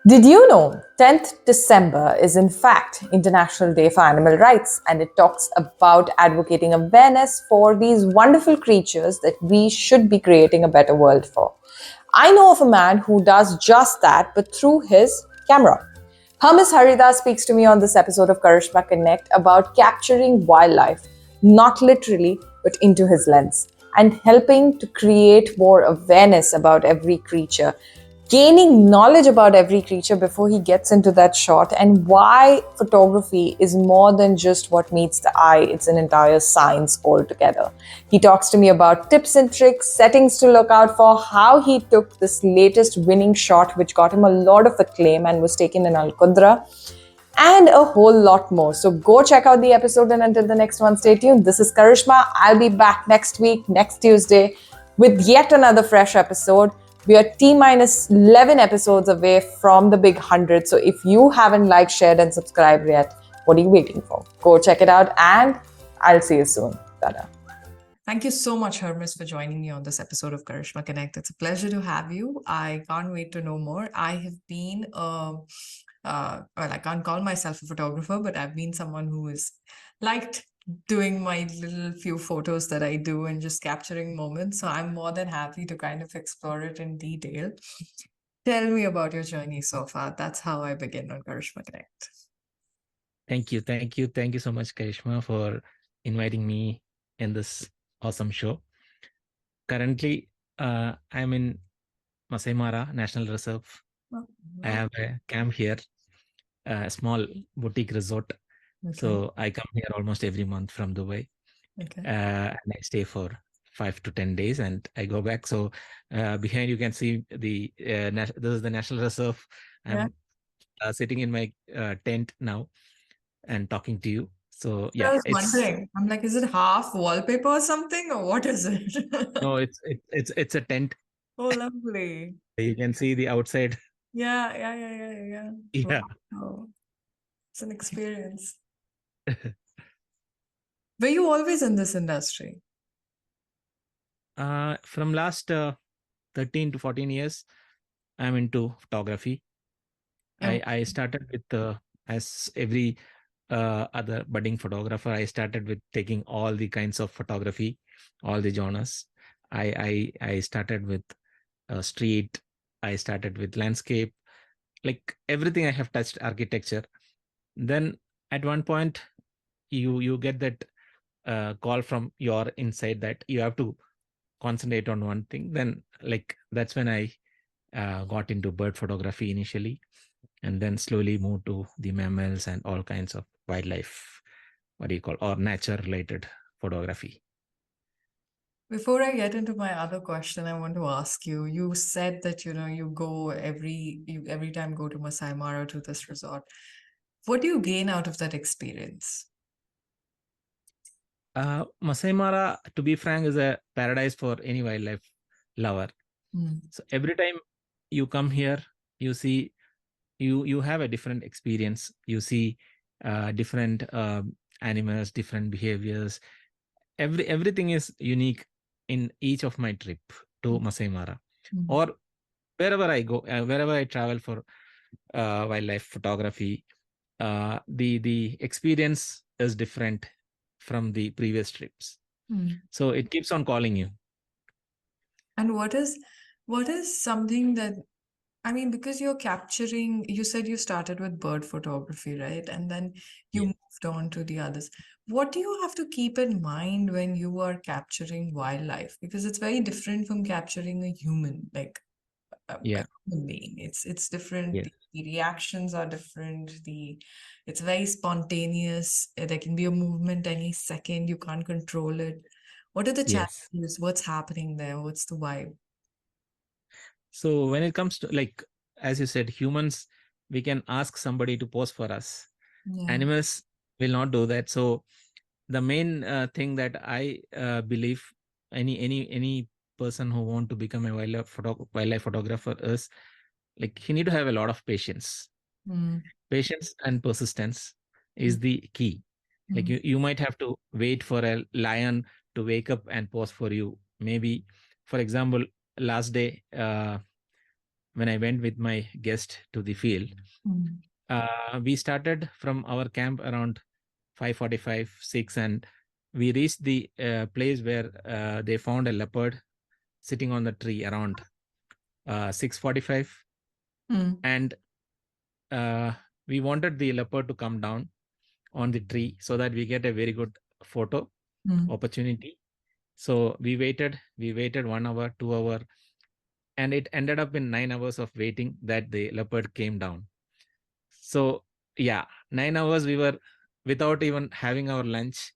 Did you know 10th December is in fact International Day for Animal Rights, and it talks about advocating awareness for these wonderful creatures that we should be creating a better world for. I know of a man who does just that, but through his camera. Hermis Haridas speaks to me on this episode of Karishma Connect about capturing wildlife, not literally, but into his lens, and helping to create more awareness about every creature, gaining knowledge about every creature before he gets into that shot, and why photography is more than just what meets the eye, it's an entire science altogether. He talks to me about tips and tricks, settings to look out for, how he took this latest winning shot, which got him a lot of acclaim and was taken in Al Qudra, and a whole lot more. So go check out the episode, and until the next one, stay tuned. This is Karishma. I'll be back next week, next Tuesday, with yet another fresh episode. We are T minus 11 episodes away from the big 100. So if you haven't liked, shared, and subscribed yet, what are you waiting for? Go check it out, and I'll see you soon. Tada. Thank you so much, Hermis, for joining me on this episode of Karishma Connect. It's a pleasure to have you. I can't wait to know more. I have been, I can't call myself a photographer, but I've been someone who is liked doing my little few photos that I do and just capturing moments. So I'm more than happy to kind of explore it in detail. Tell me about your journey so far. That's how I begin on Karishma Connect. Thank you. Thank you so much, Karishma, for inviting me in this awesome show. Currently, I'm in Masai Mara National Reserve. Oh, I have a camp here, a small boutique resort. okay. So I come here almost every month from Dubai, Okay. and I stay for 5 to 10 days, and I go back. So behind you can see the this is the National Reserve. I'm sitting in my tent now and talking to you. So I yeah, was wondering. I'm like, is it half wallpaper or something, or what is it? no, it's a tent. Oh, lovely. You can see the outside. Yeah. Yeah. Wow. It's an experience. Were you always in this industry? From last 13 to 14 years, I'm into photography. Oh. I started with as every other budding photographer. I started with taking all the kinds of photography, all the genres. I started with street. I started with landscape, like everything. I have touched architecture. Then at one point, you get that call from your inside that you have to concentrate on one thing. Then like that's when I got into bird photography initially, and then slowly moved to the mammals and all kinds of wildlife, what do you call, or nature related photography. Before I get into my other question, I want to ask you. You said that you go every time go to Masai Mara, to this resort. What do you gain out of that experience? Masai Mara, to be frank, is a paradise for any wildlife lover. So every time you come here, you see, you have a different experience. You see different animals, different behaviors. Everything is unique in each of my trip to Masai Mara, or wherever I go, wherever I travel for wildlife photography. The experience is different from the previous trips, so it keeps on calling you. And what is something that, I mean, because you're capturing, you said you started with bird photography, right? And then you Yeah. moved on to the others. What do you have to keep in mind when you are capturing wildlife? Because it's very different from capturing a human, like a Yeah. human being. It's different. Yes. The reactions are different. It's very spontaneous. There can be a movement any second. You can't control it. What are the Yes. challenges? What's happening there? What's the vibe? So when it comes to, like, as you said, humans, we can ask somebody to pose for us. Yeah. Animals will not do that. So the main thing that I believe any person who want to become a wildlife photographer is, like, he need to have a lot of patience. Patience and persistence is the key. Like you might have to wait for a lion to wake up and pose for you. Maybe, for example, last day when I went with my guest to the field. Mm. We started from our camp around 5:45, 6, and we reached the place where they found a leopard sitting on the tree around 6:45, Mm. and uh, we wanted the leopard to come down on the tree so that we get a very good photo Mm. opportunity. So we waited 1 hour, 2 hour, and it ended up in 9 hours of waiting that the leopard came down. So yeah, 9 hours we were without even having our lunch.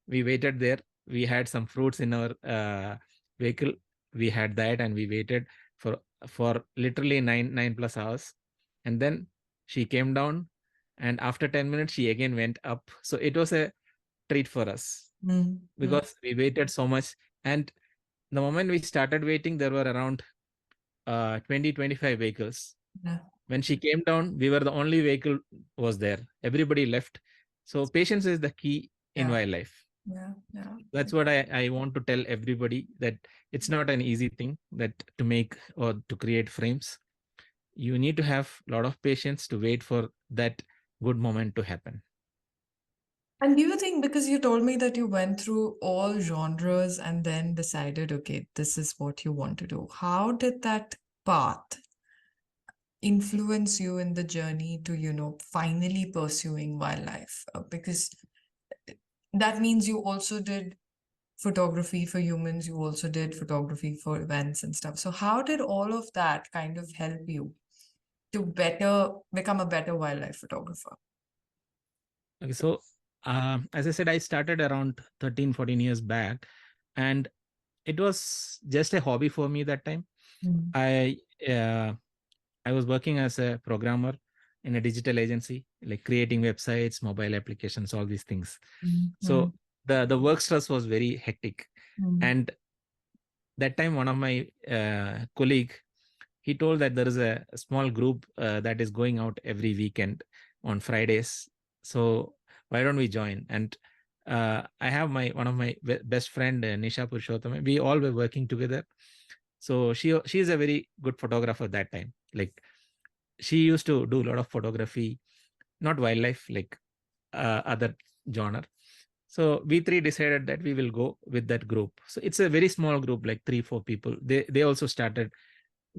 We waited there. We had some fruits in our vehicle. We had that, and we waited for literally nine plus hours. And then she came down, and after 10 minutes, she again went up. So it was a treat for us Mm. Mm. because we waited so much. And the moment we started waiting, there were around 20-25 vehicles. Yeah. When she came down, we were the only vehicle was there. Everybody left. So patience is the key in Yeah. wildlife. Yeah. Yeah. That's what I want to tell everybody, that it's not an easy thing that to make or to create frames. You need to have a lot of patience to wait for that good moment to happen. And do you think, because you told me that you went through all genres and then decided, okay, this is what you want to do, how did that path influence you in the journey to, finally pursuing wildlife? Because that means you also did photography for humans, you also did photography for events and stuff. So, how did all of that kind of help you to become a better wildlife photographer? Okay, so as I said, I started around 13, 14 years back, and it was just a hobby for me that time. Mm. I uh, I was working as a programmer in a digital agency, like creating websites, mobile applications, all these things. Mm. So the work stress was very hectic. Mm. And that time, one of my colleague, he told that there is a small group that is going out every weekend on Fridays. So why don't we join? And I have my one of my best friend, Nisha Purushottam. We all were working together. So she is a very good photographer that time. Like, she used to do a lot of photography, not wildlife, like other genre. So we three decided that we will go with that group. So it's a very small group, like 3-4 people. They also started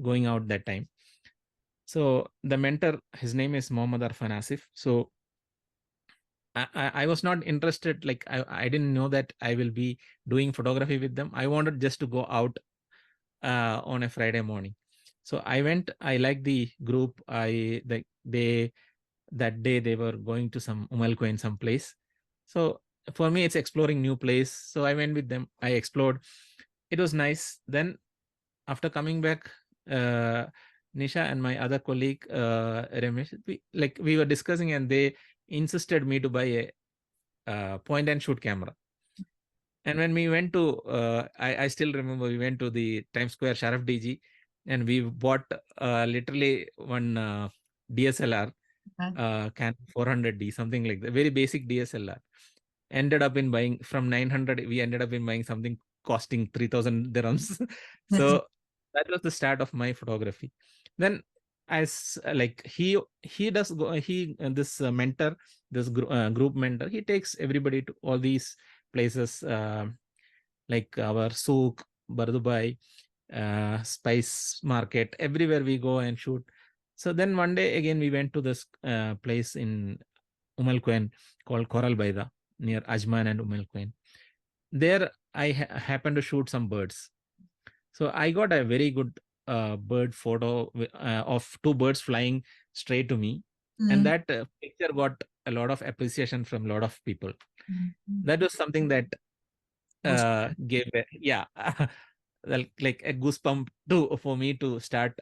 going out that time. So the mentor, his name is Mohammad Arfan Asif. So I was not interested, like I didn't know that I will be doing photography with them. I wanted just to go out on a Friday morning. So I went. I liked the group. They that day they were going to some Umalko in some place. So for me, it's exploring new place. So I went with them. I explored. It was nice. Then after coming back, uh, Nisha and my other colleague, Ramesh, we were discussing, and they insisted me to buy a point and shoot camera. And when we went to, I still remember, we went to the Times Square Sharaf DG, and we bought literally one DSLR, Canon 400D, something like that, very basic DSLR. Ended up in buying from 900, we ended up in buying something costing 3,000 dirhams. So that was the start of my photography. Then, as like he does go, he this mentor, this group mentor, he takes everybody to all these places, like our souk, Bardubai, spice market, everywhere we go and shoot. So then one day again we went to this place in Umal Queen called Coral Baida, near Ajman and Umal Queen. There I happened to shoot some birds. So I got a very good bird photo of two birds flying straight to me. And Mm. that picture got a lot of appreciation from a lot of people. Mm. That was something that Was- gave yeah, like a goosebump to for me to start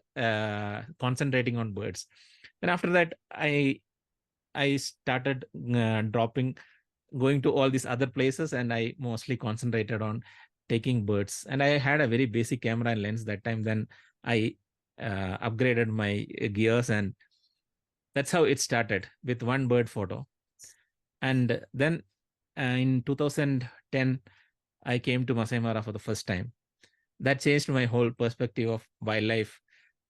concentrating on birds. And after that, I started dropping, going to all these other places, and I mostly concentrated on taking birds. And I had a very basic camera and lens that time. Then I upgraded my gears, and that's how it started, with one bird photo. And then in 2010, I came to Masai Mara for the first time. That changed my whole perspective of wildlife.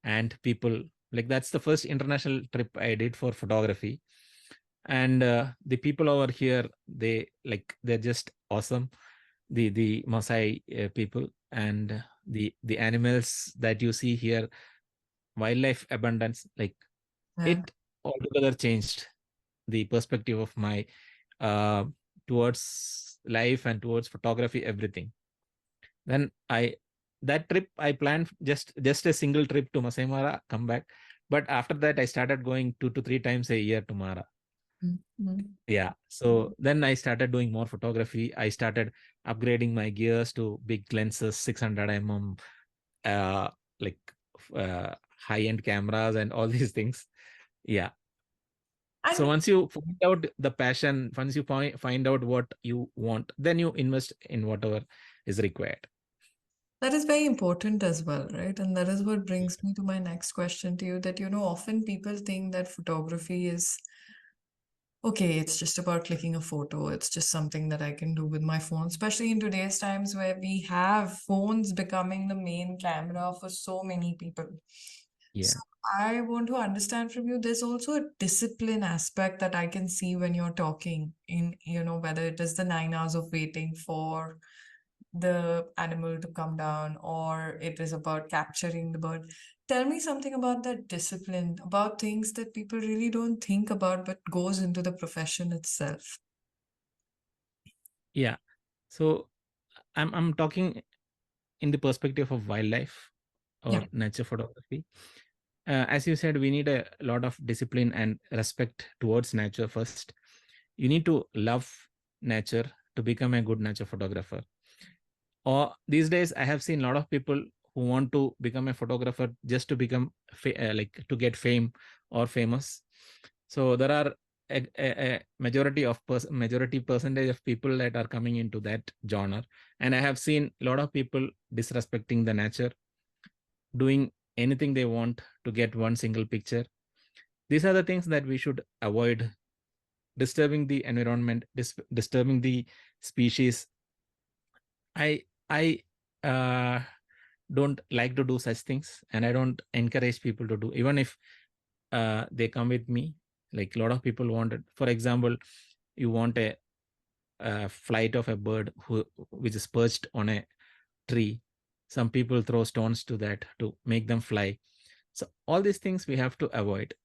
and people, like that's the first international trip I did for photography. And the people over here, they're just awesome. The Maasai people, and the animals that you see here, wildlife abundance, like Yeah. it altogether changed the perspective of my uh, towards life and towards photography, everything. Then that trip I planned just a single trip to Masai Mara, come back. But after that, I started going 2 to 3 times a year to Mara. Mhm. Yeah. So then I started doing more photography. I started upgrading my gears to big lenses, 600 mm, uh, like high-end cameras and all these things. Yeah. So And once you find out the passion, once you find out what you want, then you invest in whatever is required. that is very important as well, right? And that is what brings me to my next question to you, that, often people think that photography is okay, it's just about clicking a photo. It's just something that I can do with my phone, especially in today's times where we have phones becoming the main camera for so many people. Yeah. So I want to understand from you, there's also a discipline aspect that I can see when you're talking in, whether it is the 9 hours of waiting for the animal to come down or it is about capturing the bird. Tell me something about that discipline, about things that people really don't think about but goes into the profession itself. Yeah. So I'm talking in the perspective of wildlife Yeah. or nature photography. As you said, we need a lot of discipline and respect towards nature first. You need to love nature to become a good nature photographer. Or these days, I have seen a lot of people who want to become a photographer just to become like to get fame or famous. So there are a majority percentage of people that are coming into that genre, and I have seen a lot of people disrespecting the nature, doing anything they want to get one single picture. These are the things that we should avoid: disturbing the environment, disturbing the species. I uh, don't like to do such things, and I don't encourage people to do, even if they come with me. Like a lot of people wanted, for example, you want a flight of a bird which is perched on a tree. Some people throw stones to that to make them fly. So all these things we have to avoid.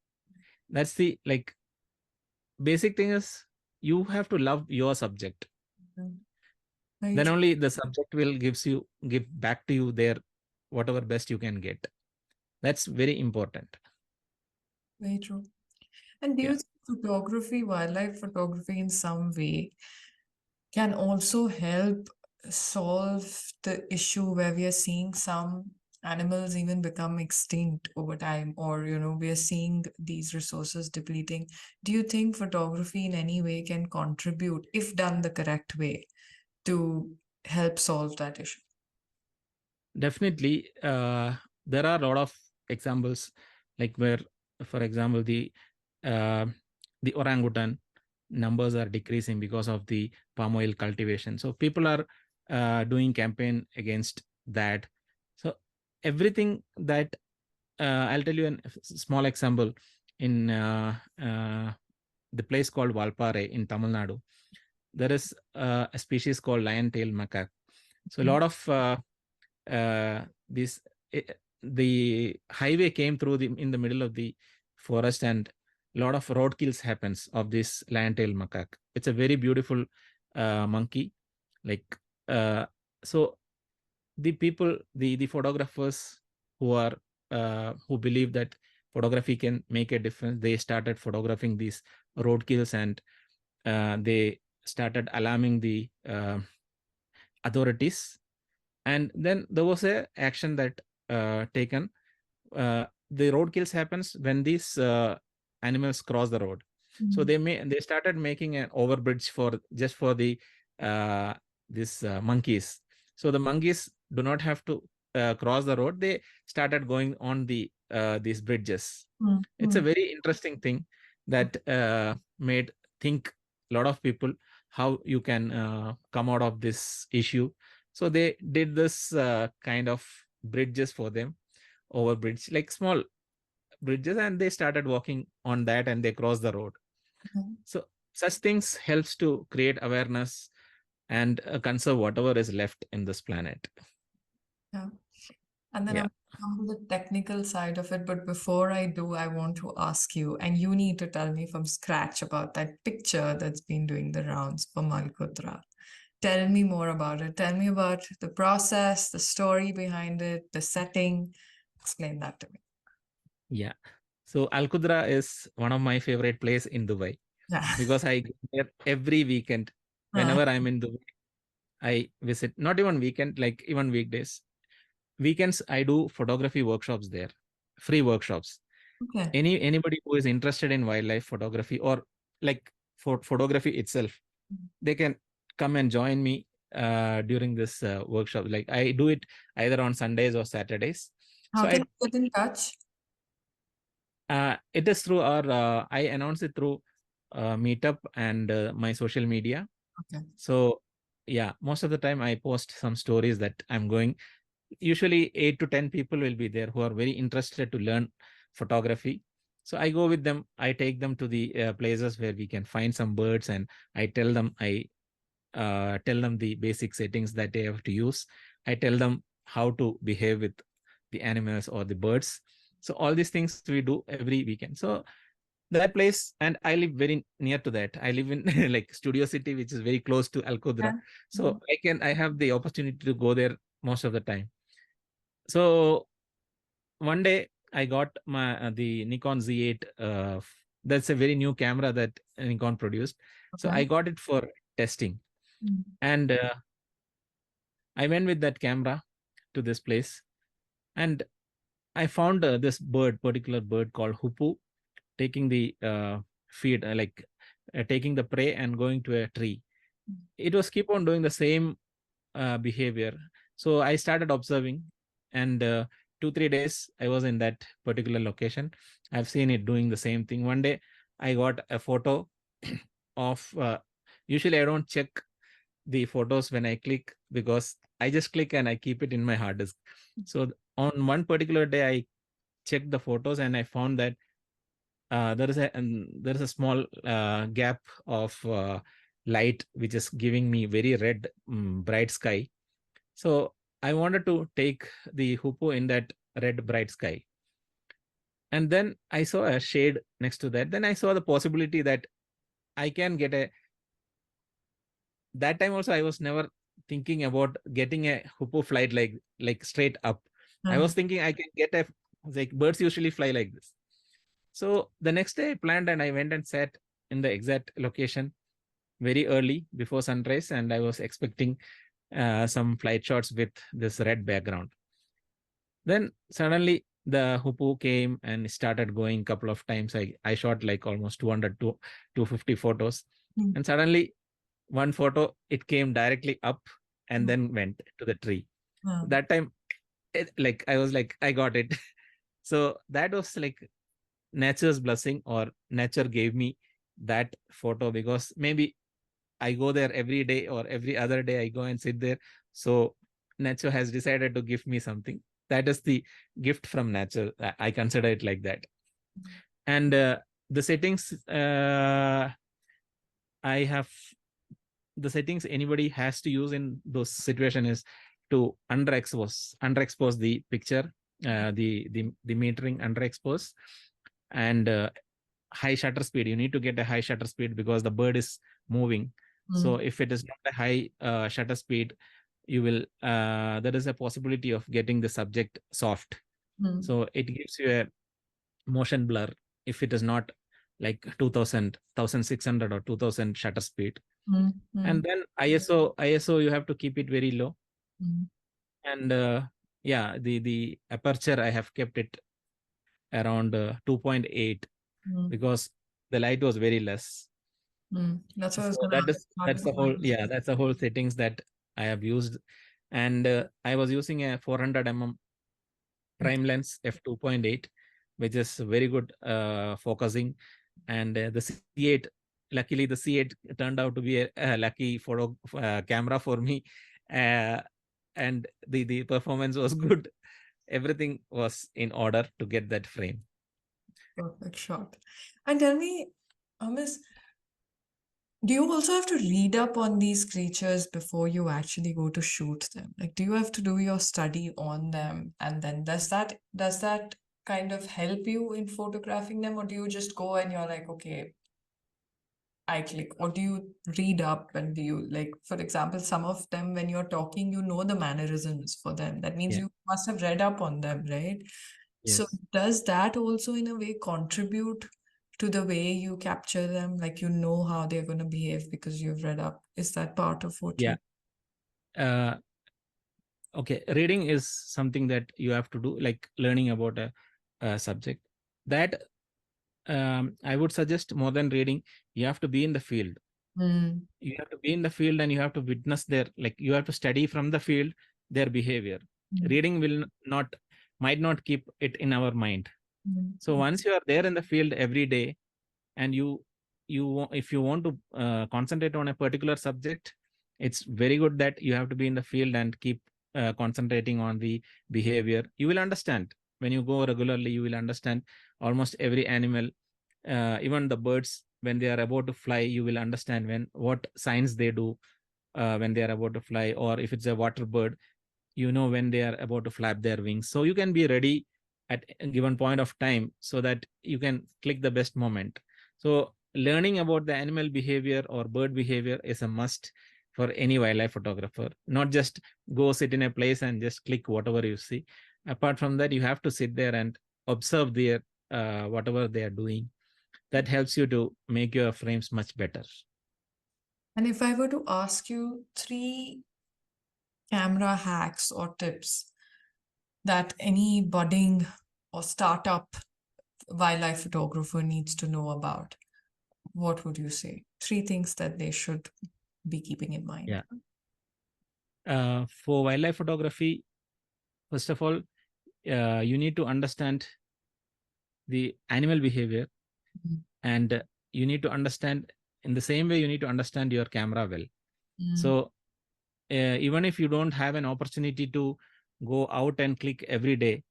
That's the like basic thing is, you have to love your subject. Mm. Very Then true. only the subject will give back to you their whatever best you can get. That's very important. Very true. And do you Yeah. think photography, wildlife photography, in some way can also help solve the issue where we are seeing some animals even become extinct over time, or we are seeing these resources depleting? Do you think photography in any way can contribute, if done the correct way, to help solve that issue? Definitely, there are a lot of examples, like where, for example, uh, the orangutan numbers are decreasing because of the palm oil cultivation. So people are doing campaign against that. So everything that I'll tell you a small example. In the place called Valpare in Tamil Nadu, there is a species called lion-tailed macaque. So a lot of this the highway came through in the middle of the forest, and a lot of roadkills happens of this lion-tailed macaque. It's a very beautiful monkey. Like uh, so the people, the photographers who are who believe that photography can make a difference, they started photographing these roadkills, and they started alarming the authorities. And then there was a action that taken. The road kills happens when these animals cross the road. So Mm. they started making an overbridge for just for the uh, these monkeys. So the monkeys do not have to cross the road. They started going on these bridges. Mm. It's a Mm. very interesting thing that made think a lot of people how you can come out of this issue. So they did this kind of bridges for them. over bridge, like small bridges, and they started walking on that and they crossed the road. Mhm. So such things helps to create awareness and conserve whatever is left in this planet. Yeah. And then Yeah. I'm come to the technical side of it. But before I do, I want to ask you, and you need to tell me from scratch about that picture that's been doing the rounds for Malhotra. Tell me more about it. Tell me about the process, the story behind it, the setting. Explain that to me. Yeah. So Al Qudra is one of my favorite place in Dubai Yeah. because I go there every weekend. Uh, Whenever I'm in Dubai, I visit, not even weekend, like even weekdays. Weekends, I do photography workshops there, free workshops. okay. Anybody who is interested in wildlife photography or like for photography itself, they can come and join me during this workshop. Like I do it either on Sundays or Saturdays. How So can I get in touch? it is through our I announce it through Meetup and my social media. Okay. So yeah, most of the time I post some stories that I'm going. Usually 8 to 10 people will be there who are very interested to learn photography. So I go with them. I take them to the places where we can find some birds, and I tell them the basic settings that they have to use. I tell them how to behave with the animals or the birds. So all these things we do every weekend. So that place, and I live very near to that. I live in like Studio City, which is very close to Al Yeah. Qudra. So I have the opportunity to go there most of the time. So one day I got my the Nikon Z8. That's a very new camera that Nikon produced. So Okay. I got it for testing, Mm. and I went with that camera to this place, and I found this particular bird called Hupu, taking the feed, taking the prey and going to a tree. It was keep on doing the same behavior. So I started observing, and 2 3 days I was in that particular location. I've seen it doing the same thing. One day I got a photo of. Usually I don't check the photos when I click, because I just click and I keep it in my hard disk. So on one particular day I checked the photos and I found that there is a small gap of light which is giving me very red, bright sky. So I wanted to take the hoopoe in that red bright sky, and then I saw a shade next to that. Then I saw the possibility that I can get a. That time also I was never thinking about getting a hoopoe flight like straight up. I was thinking I can get a, like birds usually fly like this. So the next day I planned and I went and sat in the exact location very early before sunrise, and I was expecting some flight shots with this red background. Then suddenly the hoopoe came and started going couple of times. I shot like almost 200 to 250 photos. Mm. And suddenly one photo, it came directly up and then went to the tree. That time, like I was like, I got it. So that was like nature's blessing, or nature gave me that photo, because maybe I go there every day or every other day I go and sit there. So nature has decided to give me something. That is the gift from nature. I consider it like that. And the settings, I have the settings anybody has to use in those situation is to underexpose the picture, the metering underexpose, and high shutter speed. You need to get a high shutter speed because the bird is moving. So if it is not a high shutter speed, you will there is a possibility of getting the subject soft. So it gives you a motion blur if it is not like 2000 1600 or 2000 shutter speed. And then ISO you have to keep it very low. And yeah, the aperture I have kept it around 2.8 because the light was very less. That's what I So was going to that ask. is How that's did the whole, you yeah, that's the whole settings that I have used. And I was using a 400 prime lens f2.8, which is very good focusing. And the C8, luckily the C8 turned out to be a lucky photo camera for me. uh, and the performance was good. everything was in order to get that frame. Perfect shot. And tell me, Miss, do you also have to read up on these creatures before you actually go to shoot them? Like, do you have to do your study on them, and then does that kind of help you in photographing them, or do you just go and you're like, okay, I click, or do you read up and do you, like, for example, some of them when you're talking, you know the mannerisms for them. That means Yeah. you must have read up on them, right? So Yes. does that also in a way contribute to the way you capture them? Like you know how they're going to behave because you've read up. Is that part of what Yeah. you? Uh, okay. Reading is something that you have to do, like learning about a subject. That I would suggest more than reading, you have to be in the field. Mm, You have to be in the field and you have to witness their, like you have to study from the field their behavior. mm, Reading will not, might not keep it in our mind. So mm, once you are there in the field every day, and if you want to concentrate on a particular subject, it's very good that you have to be in the field and keep concentrating on the behavior. You will understand when you go regularly, you will understand almost every animal, even the birds. When they are about to fly, you will understand when what signs they do when they are about to fly. Or if it's a water bird, you know when they are about to flap their wings, so you can be ready at a given point of time so that you can click the best moment. So learning about the animal behavior or bird behavior is a must for any wildlife photographer. Not just go sit in a place and just click whatever you see. Apart from that, you have to sit there and observe their whatever they are doing. That helps you to make your frames much better. And if I were to ask you three camera hacks or tips that any budding or startup wildlife photographer needs to know about, what would you say? Three things that they should be keeping in mind. Yeah. For wildlife photography, first of all, you need to understand the animal behavior, Mm, and you need to understand, in the same way you need to understand your camera well. mm, So even if you don't have an opportunity to go out and click every day,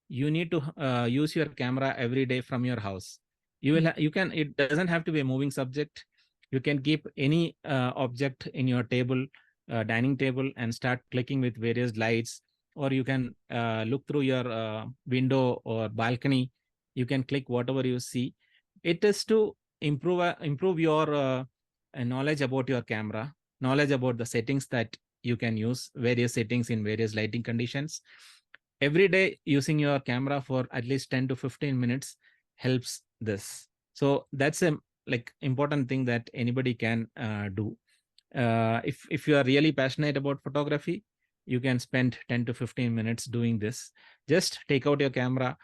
you need to use your camera every day from your house. You can, it doesn't have to be a moving subject. You can keep any object in your table, dining table, and start clicking with various lights. Or you can look through your window or balcony. You can click whatever you see. It is to improve your knowledge about your camera, knowledge about the settings that you can use, various settings in various lighting conditions. Every day using your camera for at least 10 to 15 minutes helps this. So that's a like important thing that anybody can do. If you are really passionate about photography, you can spend 10 to 15 minutes doing this. Just take out your camera,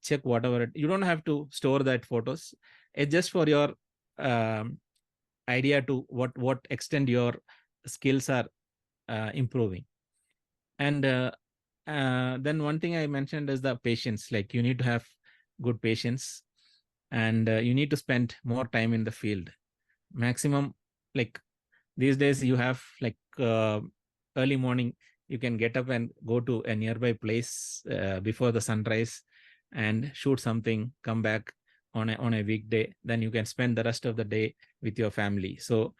check whatever you don't have to store that photos. It's just for your um, idea to what extent your skills are improving. And then one thing I mentioned is the patience. Like you need to have good patience, and you need to spend more time in the field. Maximum, like these days you have like early morning, you can get up and go to a nearby place before the sunrise and shoot something, come back on a weekday. Then you can spend the rest of the day with your family. So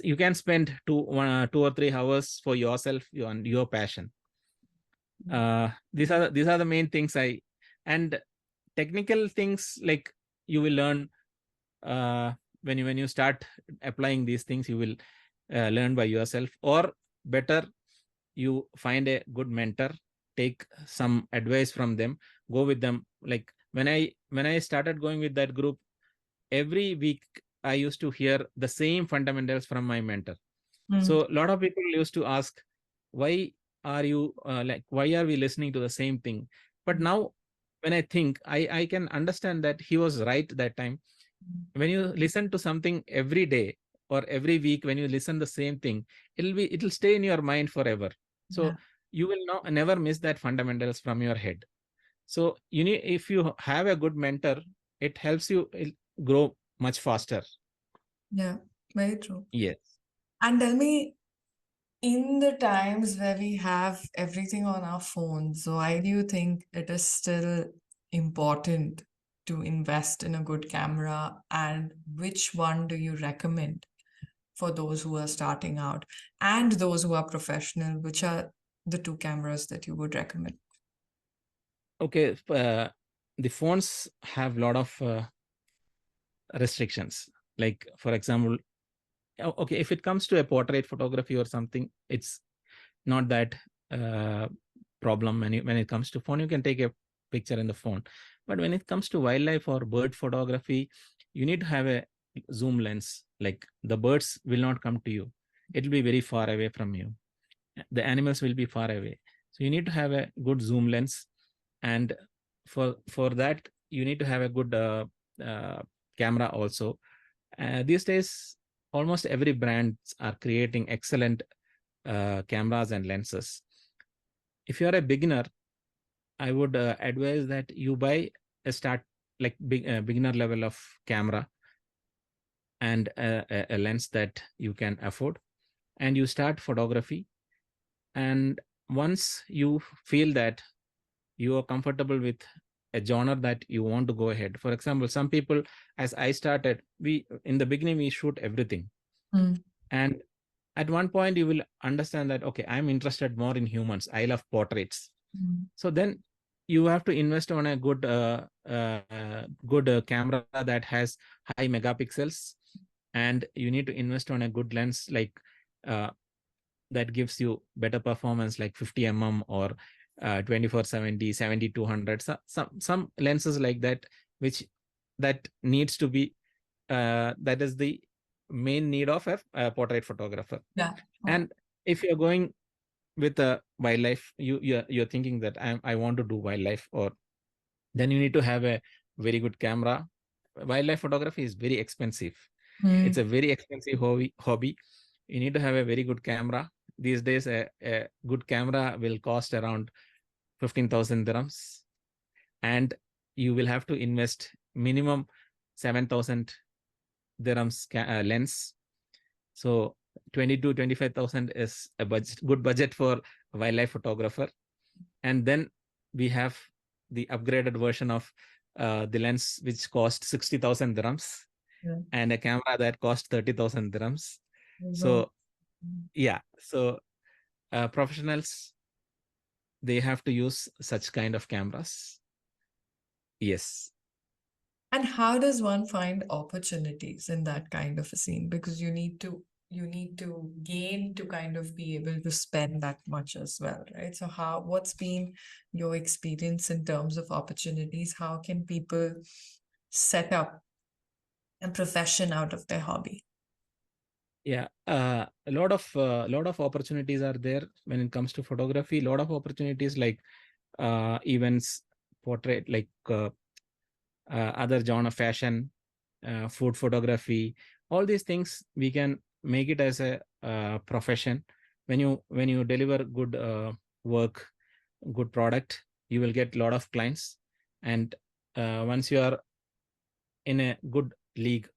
you can spend 2 or 3 hours for yourself and your passion. These are the main things I, and technical things like you will learn when you start applying these things. You will learn by yourself, or better, you find a good mentor, take some advice from them, go with them. Like when I started going with that group, every week I used to hear the same fundamentals from my mentor. mm, So a lot of people used to ask, why are you why are we listening to the same thing? But now when I think, I can understand that he was right that time. When you listen to something every day or every week, when you listen the same thing, it'll stay in your mind forever. yeah, So you will never miss that fundamentals from your head. So you need, if you have a good mentor, it helps you grow much faster. yeah, very true. Yes. And tell me, In the times where we have everything on our phones, why do you think it is still important to invest in a good camera, and which one do you recommend for those who are starting out and those who are professional? Which are the two cameras that you would recommend? Okay, the phones have a lot of restrictions. Like, for example, okay, if it comes to a portrait photography or something, it's not that uh, problem. When it comes to phone, you can take a picture in the phone. But when it comes to wildlife or bird photography, you need to have a zoom lens. Like, the birds will not come to you, it will be very far away from you. The animals will be far away, so you need to have a good zoom lens. And for that, you need to have a good uh, camera also. These days, almost every brands are creating excellent cameras and lenses. If you are a beginner, I would advise that you buy a start, like, beginner level of camera and a lens that you can afford, and you start photography. And once you feel that you are comfortable with a genre that you want to go ahead. For example, some people, as I started, we in the beginning we shoot everything. Mm. And at one point you will understand that, okay, I'm interested more in humans, I love portraits. So then you have to invest on a good camera that has high megapixels, and you need to invest on a good lens, like uh, that gives you better performance, like 50 mm or 2470, 7200. Some lenses like that, which that needs to be that is the main need of a portrait photographer. Yeah. And if you're going with a wildlife, you're thinking that I want to do wildlife, or then you need to have a very good camera. Wildlife photography is very expensive. It's a very expensive hobby. You need to have a very good camera. These days, a good camera will cost around 15,000 dirhams, and you will have to invest minimum 7,000 dirhams lens. So 20 to 25,000 is a good budget for a wildlife photographer. And then we have the upgraded version of the lens, which cost 60,000 dirhams, Yeah. and a camera that cost 30,000 dirhams. Wow. So yeah, so professionals, they have to use such kind of cameras. Yes. And how does one find opportunities in that kind of a scene? Because you need to gain to kind of be able to spend that much as well, right? So what's been your experience in terms of opportunities? How can people set up a profession out of their hobby? Yeah, a lot of opportunities are there when it comes to photography. A lot of opportunities, like events, portrait, like other genre, fashion, food photography. All these things we can make it as a profession. When you deliver good work, good product, you will get a lot of clients. And once you are in a good league,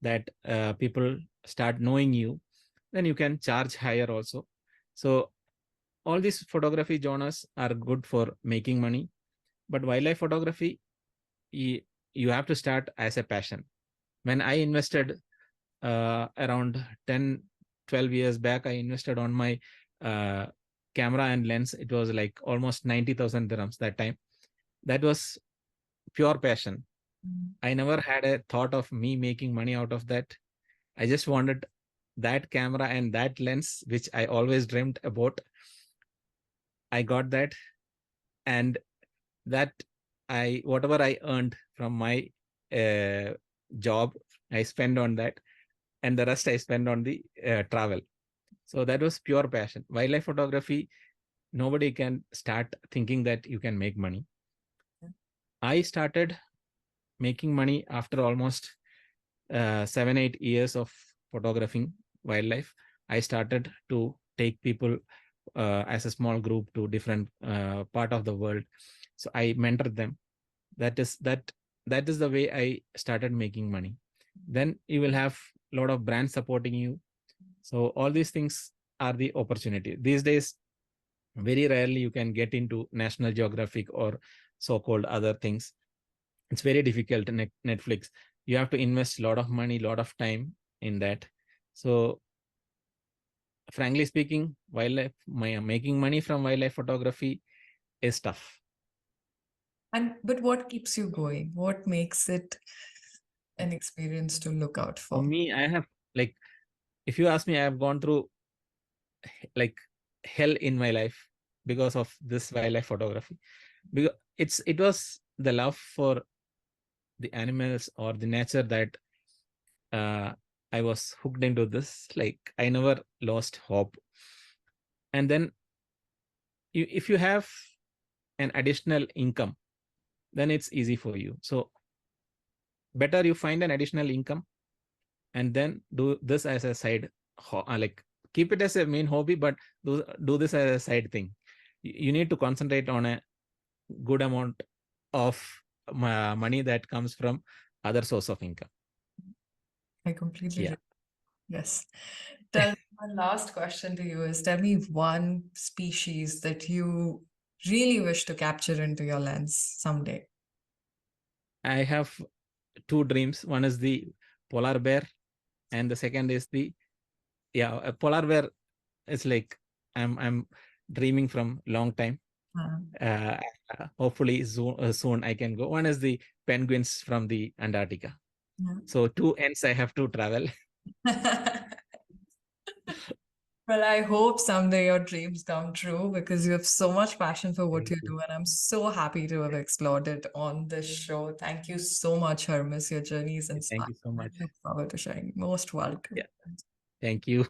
that people start knowing you, then you can charge higher also. So all these photography genres are good for making money. But wildlife photography, you, you have to start as a passion. When I invested around 10, 12 years back, I invested on my uh, camera and lens. It was like almost 90,000 dirhams that time. That was pure passion. I never had a thought of me making money out of that. I just wanted that camera and that lens, which I always dreamed about. I got that, and that whatever I earned from my uh, job, I spend on that, and the rest I spend on the travel. So that was pure passion. Wildlife photography, nobody can start thinking that you can make money. I started making money after almost 7, 8 years of photographing wildlife. I started to take people as a small group to different part of the world. So I mentored them. That is the way I started making money. Then you will have a lot of brands supporting you. So all these things are the opportunity. These days, very rarely you can get into National Geographic or so-called other things. It's very difficult. Netflix, you have to invest a lot of money, a lot of time in that. So frankly speaking, making money from wildlife photography is tough. But what keeps you going? What makes it an experience to look out For for? me, I have, like, if you ask me, I have gone through like hell in my life because of this wildlife photography. Because it was the love for the animals or the nature that I was hooked into this. Like, I never lost hope. And then if you have an additional income, then it's easy for you. So better you find an additional income and then do this as a side, like keep it as a main hobby, but do this as a side thing. You need to concentrate on a good amount of money that comes from other source of income. I completely Yeah. Yes. My last question to you is, tell me one species that you really wish to capture into your lens someday. I have two dreams. One is the polar bear, and the second is the a polar bear is like I'm dreaming from long time. Uh, Hopefully soon I can go. One is the penguins from the Antarctica. So two ends I have to travel. Well, I hope someday your dreams come true because you have so much passion for what Thank you you. do, and I'm so happy to have explored it on this show. Thank you so much, Hermis. Your journey is Thank inspiring. you so I much. look forward to sharing. Most welcome. Yeah. Thank you.